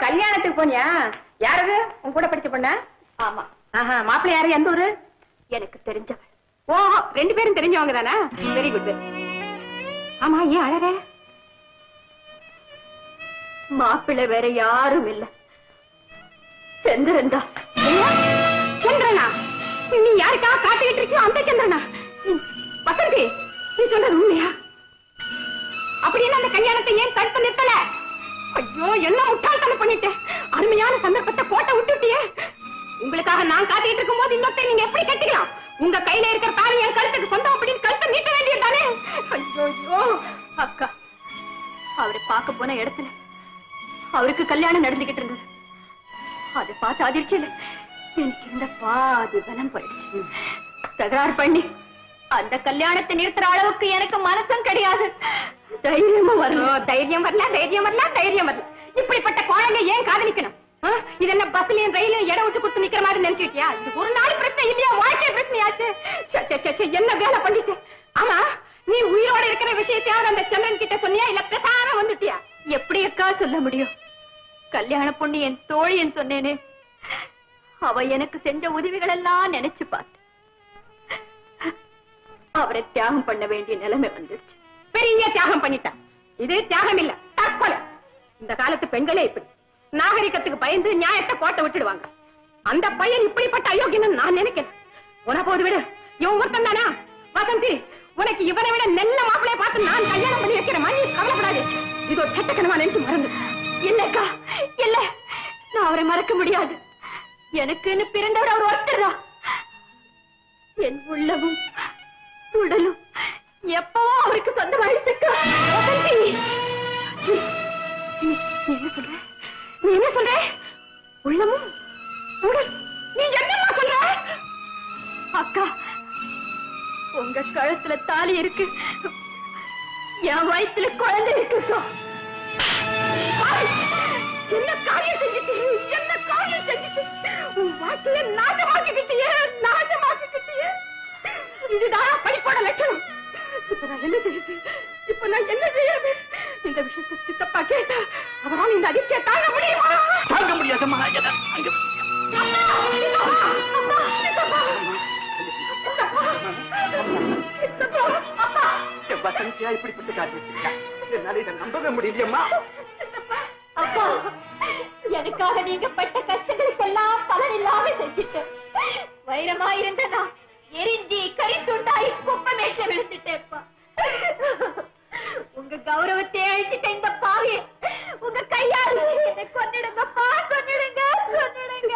கல்யாணத்துக்கு போனியா? யாரது உன் கூட படிச்ச பொண்ணா? ஆமா. மாப்பிள்ளை யாரு? எந்த ஊரு? எனக்கு தெரிஞ்சவள். ஓ, 2 பேரும் தெரிஞ்சவங்க தானா? Very good. ஆமா, ஏன் அழற? மாப்பிள்ளை வேற யாரும் இல்ல, சந்திரன் தான். சந்திரனா? நீ யாருக்காக காத்துக்கிட்டு இருக்கியோ அந்த சந்திரனா? வசந்தி, நீ சொல்றது உண்மையா? அப்படின்னு அந்த கல்யாணத்தை ஏன் தடுத்து நிறுத்தல? ஐயோ, என்ன முட்டாள்தனம் பண்ணிட்டேன். அருமையான சந்தர்ப்பத்தை கோட்டை விட்டுட்டியே. உங்களுக்காக நான் காத்துக்கிட்டு இருக்கும் போது இன்னொருத்தர் நீங்க எப்படி கட்டிக்கலாம்? உங்க கையில இருக்கிற தாலி என் கழுத்துக்கு சொந்தம் அப்படின்னு கழுத்தை நீட்ட வேண்டியது தானே? ஐயோ அக்கா, அவரை பார்க்க போன இடத்துல அவருக்கு கல்யாணம் நடந்துகிட்டு இருந்தது. அதை பார்த்து அதிர்ச்சியில எனக்கு இருந்த பாதி பலம் போயிடுச்சு. தகராறு பண்ணி அந்த கல்யாணத்தை நிறுத்துற அளவுக்கு எனக்கு மனசும் கிடையாது, தைரியமும் வரல. தைரியம் வரல, தைரியம் வரல, தைரியம் வரல. இப்படிப்பட்ட குழந்தை ஏன் காதலிக்கணும்? இது என்ன பஸ்லயும் ரயிலையும் இடம் விட்டு கொடுத்து நிக்கிற மாதிரி நினைச்சிருக்கியா? இது ஒரு நாள் பிரச்சனை இல்லையா, வாழ்க்கை பிரச்சனையாச்சு. என்ன வேலை பண்ணிட்டு? ஆமா, நீ உயிரோட இருக்கிற விஷயத்தையாவது அந்த சந்திரன் கிட்ட சொன்னியா, இல்ல பேசாம வந்துட்டியா? எப்படி அக்கா சொல்ல முடியும்? கல்யாண பொண்ணு என் தோழின்னு சொன்னேனே, அவ எனக்கு செஞ்ச உதவிகள் எல்லாம் நினைச்சு பார்த்து அவரை தியாகம் பண்ண வேண்டிய நிலைமை வந்துடுச்சு. பெரிய தியாகம் பண்ணிட்டான். இது தியாகம் இல்ல, தற்கொலை. இந்த காலத்து பெண்களே இப்படி நாகரிகத்துக்கு பயந்து நியாயத்தை கோட்டை விட்டுடுவாங்க. அந்த பையன் இப்படிப்பட்ட அயோக்கியன்னு நான் நினைக்கிறேன். உனப்போது விடு, இவன் ஒருத்தன் தானா? வசந்தி, உனக்கு இவனை விட நல்ல மாப்பிளைய பார்த்து நான் கல்யாணம் பண்ணி வைக்கிற மாதிரி கவலைப்படாது. இதோ கெட்டக்கனமா நினைச்சு மறந்து. இல்லக்கா, இல்ல, நான் அவரை மறக்க முடியாது. எனக்குன்னு பிறந்தவர் அவர் ஒருத்தர் தான். என் உள்ளமும் உடலும் எப்பவோ அவருக்கு சொந்தமாயிடுச்சுக்கா. என்ன சொல்ற? நீ என்ன சொல்ற? உள்ளமும் உடல்? நீ என்னமா சொல்ற? அக்கா, உங்க கழுத்துல தாலி இருக்கு, என் வயித்துல குழந்தை இருக்குக்கா. என்ன காரியம் செஞ்சுட்டு, என்ன காரியம் செஞ்சுட்டு உன் வாழ்க்கையை நாசமாக்கிக்கிட்டியே, நாசமாக்கிக்கிட்டியே. இதுதான் படிப்போட லட்சணம். இப்ப நான் என்ன செய்யுது? இப்ப நான் என்ன செய்யறது? இந்த விஷயத்தை சித்தப்பா கேட்டா அவரால் இந்த அதிர்ச்சியை தாங்க முடியுமா? தாங்க முடியாதம்மா. வசந்தியா இப்படிப்பட்ட காட்டியிருக்கா? என்னால இதை நம்பவே முடியலையம்மா. அப்பா, எனக்காக நீங்க பட்ட கஷ்டங்களுக்கெல்லாம் பலன் இல்லாம செஞ்சுட்டு வைரமா இருந்த நான் எரிஞ்சி கரித்துண்டாய் குப்பமேட்ல விழுந்துட்டேப்பா. உங்க கௌரவத்தை அழிச்சிட்ட இந்த பாவியை உங்க கையால் என்னை கொன்னிடுங்கப்பா, கொன்னிடுங்க, கொன்னிடுங்க.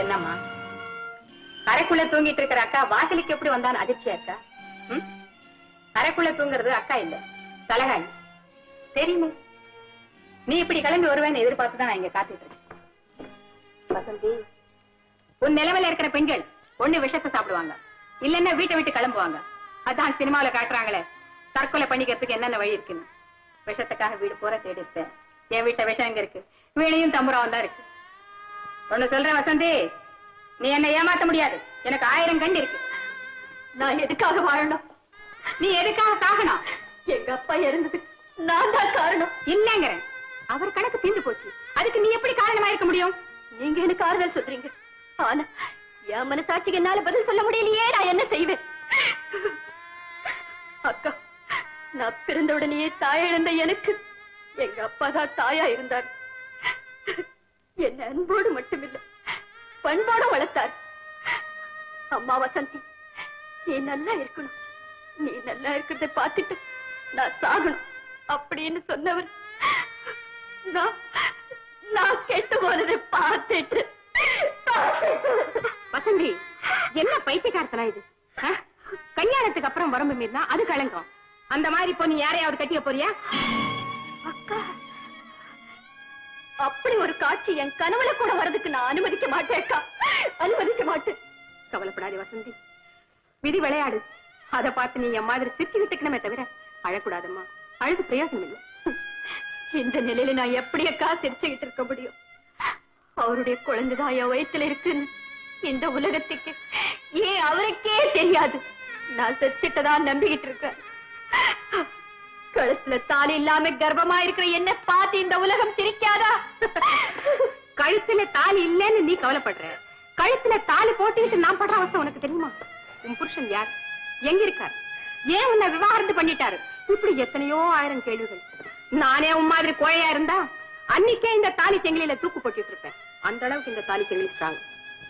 என்னம்மா, அறைக்குள்ள தூங்கிட்டு இருக்கிற அக்கா வாசலுக்கு எப்படி வந்தான்னு அதிர்ச்சியா இருக்கா? அறைக்குள்ள தூங்குறது அக்கா இல்ல, தலகாணி. தெரியுமே, நீ இப்படி கிளம்பி வருவேன்னு எதிர்பார்த்துதான் நான் இங்க காத்துட்டு இருக்கேன். வசந்தி, உன் நிலைமையில இருக்கிற பெண்கள் ஒண்ணு விஷத்தை சாப்பிடுவாங்க, இல்லன்னா வீட்டை விட்டு கிளம்புவாங்க. அதான் சினிமாவில காட்டுறாங்களே, தற்கொலை பண்ணிக்கிறதுக்கு என்னென்ன வழி இருக்குன்னு. விஷத்துக்காக வீடு பூரா தேடி இருப்பேன். என் வீட்டை விஷம் எங்க இருக்கு? வீணையும் தம்புராவும் தான் இருக்கு. ஒண்ணு சொல்றேன் வசந்தி, நீ என்ன ஏமாத்த முடியாது. எனக்கு 1000 கண் இருக்கு. நான் எதுக்காக வாழணும்? நீ எதுக்காக சாகணும்? எங்க அப்பா இறந்தது நான் தான் காரணம். இல்லங்கிறேன், அவர் கணக்கு தீர்ந்து போச்சு. அதுக்கு நீ எப்படி காரணமா இருக்க முடியும்? நீங்க எனக்கு ஆறுதல் சொல்றீங்க, ஆனா என் மனசாட்சிக்கு என்னால பதில் சொல்ல முடியலையே. நான் என்ன செய்வேன்? அக்கா, நான் பிறந்த உடனேயே தாய் இழந்த எனக்கு எங்க அப்பா தான் தாயா இருந்தார். என்ன அன்போடு மட்டுமில்லை, பண்போடு வளர்த்தார். அம்மா வசந்தி, நீ நல்லா இருக்கணும். நீ நல்லா இருக்கிறத பார்த்துட்டு நான் சாகணும். அப்படின்னு சொன்னவர் நான் கெட்டு போனதை பார்த்துட்டு. வசந்தி, என்ன பைத்தியக்காரத்தனா இது? கல்யாணத்துக்கு அப்புறம் வரம்பு மீறினா அது கலங்கம். அந்த மாதிரி இப்போ நீ யாரையாவது கட்டிக்க போறியா? அக்கா, அப்படி ஒரு காட்சி என் கனவுல கூட வரதுக்கு நான் அனுமதிக்க மாட்டேன் அக்கா, அனுமதிக்க மாட்டேன். கவலைப்படாதே வசந்தி, விதி விளையாடு. அதை பார்த்து நீ என் மாதிரி சிரிச்சுக்கிட்டுக்கணுமே தவிர அழக்கூடாதம்மா. அழுது பிரயோஜனம் இல்லை. இந்த நிலையில நான் எப்படி அக்கா சிரிச்சுக்கிட்டு இருக்க முடியும்? அவருடைய குழந்தைதான் என் வயித்துல இருக்குன்னு இந்த உலகத்துக்கு ஏன் அவருக்கே தெரியாது. நான் செத்துட்டதா நம்பிக்கிட்டு இருக்கேன். கழுத்துல தாலி இல்லாம கர்ப்பமா இருக்கிற என்ன பார்த்து இந்த உலகம் சிரிக்காதா? கழுத்துல தாலி இல்லைன்னு நீ கவலைப்படுற, கழுத்துல தாலி போட்டுக்கிட்டு நான் படுற அவஸ்தை உனக்கு தெரியுமா? உன் புருஷன் யார், எங்க இருக்காரு, ஏன் உன்னை விவாகரத்து பண்ணிட்டாரு, இப்படி எத்தனையோ ஆயிரம் கேள்விகள். நானே உன் மாதிரி கோழையா இருந்தா அன்னைக்கே இந்த தாலி செங்கிலியில தூக்கு போட்டுட்டு இருப்பேன். அந்த அளவுக்கு இந்த தாலி செங்கிலி ஸ்ட்ராங்.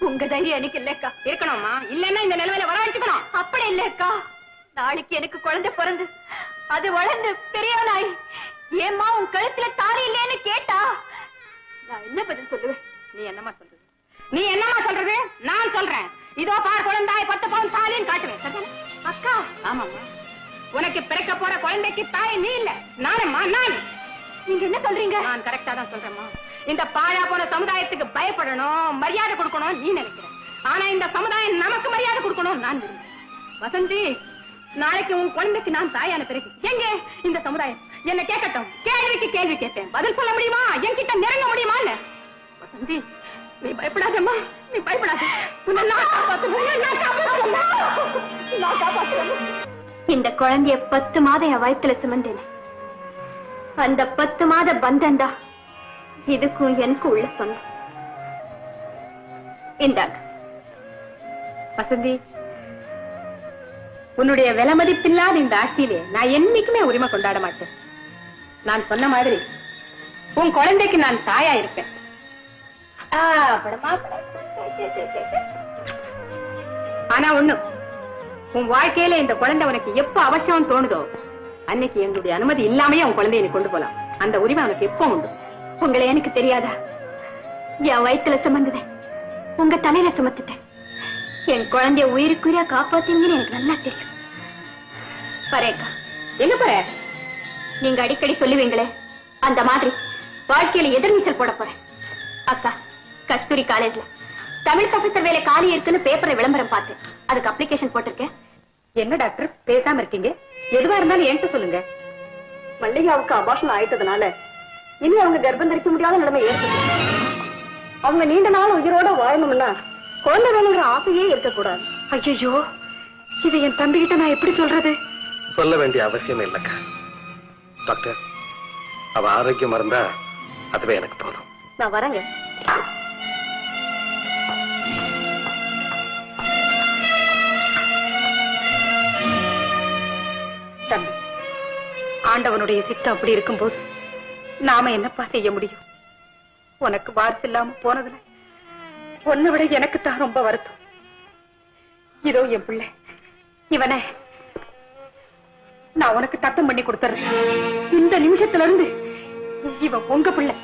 உங்க தைரியம் எனக்கு இல்லக்கா. இருக்கணும்மா, இல்லன்னா இந்த நிலைமையில வர வச்சுக்கணும். அப்படி இல்லக்கா, நாளைக்கு எனக்கு குழந்தை பிறந்து அது வளர்ந்து பெரியவனாய் ஏம்மா உன் கழுத்துல தாலி இல்லைன்னு கேட்டா நான் என்ன பதில் சொல்லுவேன்? நீ என்னமா சொல்றது? நீ என்னமா சொல்றது? நான் சொல்றேன். இதோ பார் குழந்தாய் 10 பவுன் தாலின்னு காட்டுவேன். அக்கா, ஆமாம்மா, உனக்கு பிறக்க போற குழந்தைக்கு தாய் நீ இல்ல, நானம்மா. நான். நீங்க என்ன சொல்றீங்க? நான் கரெக்டா தான் சொல்றேம்மா. இந்த பாழா போன சமுதாயத்துக்கு பயப்படணும், மரியாதை கொடுக்கணும் நீ நினைக்கிற. ஆனா இந்த சமுதாயம் நமக்கு மரியாதை கொடுக்கணும் நான் விரும்புறேன். வசந்தி, நாளைக்கு உன் குழந்தைக்கு நான் தாயான பிறகு எங்க இந்த சமுதாயம் என்ன கேட்கட்டும். கேள்விக்கு கேள்வி கேட்பேன், பதில் சொல்ல முடியுமா? என்கிட்ட நெருங்க முடியுமா? வசந்தி, நீ பயப்படாதம்மா, நீ பயப்படாத. உன்னை நான் காப்பாத்துறேன், நான் காப்பாத்துறேன். இந்த குழந்தைய 10 மாதம் என் வயித்துல சுமந்தேன். அந்த 10 மாத பந்தந்தா இதுக்கும் எனக்கு உள்ள சொந்தம். இந்தாங்க. வசந்தி, உன்னுடைய விலை மதிப்பில்லாத இந்த ஆட்சியிலே நான் என்னைக்குமே உரிமை கொண்டாட மாட்டேன். நான் சொன்ன மாதிரி உன் குழந்தைக்கு நான் தாயா இருப்பேன். ஆனா ஒண்ணு, உன் வாழ்க்கையில இந்த குழந்தை உனக்கு எப்ப அவசியம் தோணுதோ அன்னைக்கு என்னுடைய அனுமதி இல்லாமையே உன் குழந்தைய நீ கொண்டு போலாம். அந்த உரிமை உனக்கு எப்ப உண்டு. உங்களை எனக்கு தெரியாதா? என் வயித்துல சுமந்ததேன் உங்க தலையில சுமத்துட்டேன். என் குழந்தைய உயிருக்குரிய காப்பாத்தீங்கன்னு எனக்கு நல்லா தெரியும். பரேக்கா, எங்க போற? நீங்க அடிக்கடி சொல்லுவீங்களே, அந்த மாதிரி வாழ்க்கையில எதிர்நீச்சல் போட போறேன். அக்கா, கஸ்தூரி காலேஜ்ல தமிழ் ப்ரொஃபசர் வேலை காலி இருக்குன்னு பேப்பரை விளம்பரம் பார்த்தேன். அதுக்கு அப்ளிகேஷன் போட்டிருக்கேன். என்ன டாக்டர் பேசாம இருக்கீங்க? எதுவா இருந்தாலும் என்கிட்ட சொல்லுங்க. மல்லிகாவுக்கு அபாஷன் ஆயிட்டதுனால இனி அவங்க கர்ப்பம் தரிக்க முடியாத நிலைமை ஏற்பட்டு அவங்க நீண்ட நாள் உயிரோட வாழணும்னா குழந்தை வேணுங்கிற ஆசையே இருக்கக்கூடாது. ஐயோ, இது என் தம்பிகிட்ட நான் எப்படி சொல்றது? சொல்ல வேண்டிய அவசியம் இல்லக்கா. டாக்டர், அவ ஆரோக்கியமா இருந்தா அதுவே எனக்கு போதும். நான் வரேங்க. தம்பி, ஆண்டவனுடைய சித்தம் அப்படி இருக்கும்போது நாம என்னப்பா செய்ய முடியும்? உனக்கு வாரிசு இல்லாம போனதுல உன்னை விட எனக்கு தான் ரொம்ப வருத்தம். இதோ என் பிள்ளை, இவனை நான் உனக்கு தத்தம் பண்ணி கொடுத்துறேன். இந்த நிமிஷத்துல இருந்து இவன் உங்க பிள்ளை.